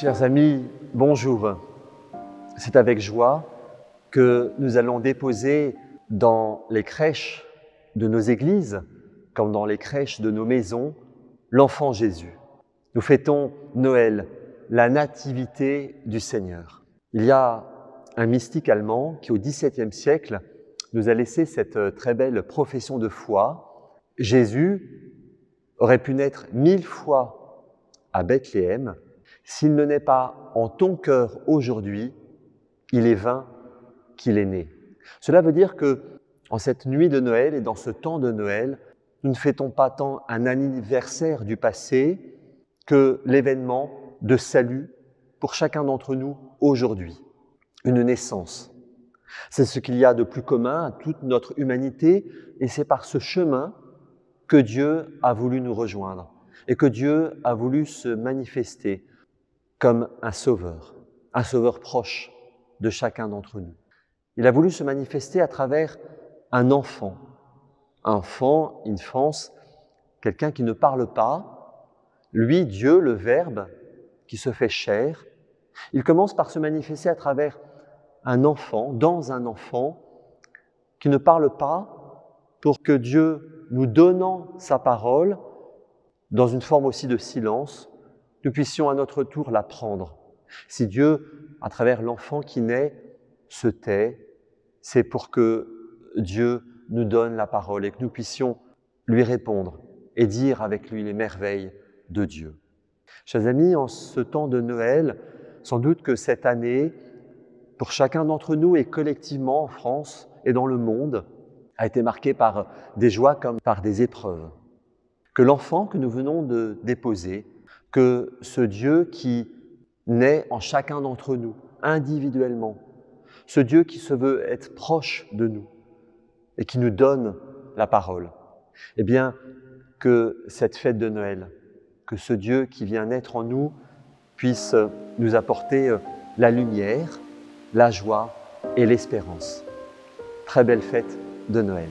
Chers amis, bonjour. C'est avec joie que nous allons déposer dans les crèches de nos églises, comme dans les crèches de nos maisons, l'enfant Jésus. Nous fêtons Noël, la nativité du Seigneur. Il y a un mystique allemand qui, au XVIIe siècle, nous a laissé cette très belle profession de foi. Jésus aurait pu naître 1000 fois à Bethléem. S'il ne naît pas en ton cœur aujourd'hui, il est vain qu'il est né. Cela veut dire que, en cette nuit de Noël et dans ce temps de Noël, nous ne fêtons pas tant un anniversaire du passé que l'événement de salut pour chacun d'entre nous aujourd'hui, une naissance. C'est ce qu'il y a de plus commun à toute notre humanité et c'est par ce chemin que Dieu a voulu nous rejoindre et que Dieu a voulu se manifester comme un sauveur proche de chacun d'entre nous. Il a voulu se manifester à travers un enfant, quelqu'un qui ne parle pas, lui, Dieu, le Verbe, qui se fait chair. Il commence par se manifester à travers un enfant, dans un enfant, qui ne parle pas, pour que Dieu, nous donnant sa parole, dans une forme aussi de silence, nous puissions à notre tour l'apprendre. Si Dieu, à travers l'enfant qui naît, se tait, c'est pour que Dieu nous donne la parole et que nous puissions lui répondre et dire avec lui les merveilles de Dieu. Chers amis, en ce temps de Noël, sans doute que cette année, pour chacun d'entre nous et collectivement en France et dans le monde, a été marquée par des joies comme par des épreuves. Que l'enfant que nous venons de déposer, que ce Dieu qui naît en chacun d'entre nous, individuellement, ce Dieu qui se veut être proche de nous et qui nous donne la parole, eh bien, que cette fête de Noël, que ce Dieu qui vient naître en nous puisse nous apporter la lumière, la joie et l'espérance. Très belle fête de Noël.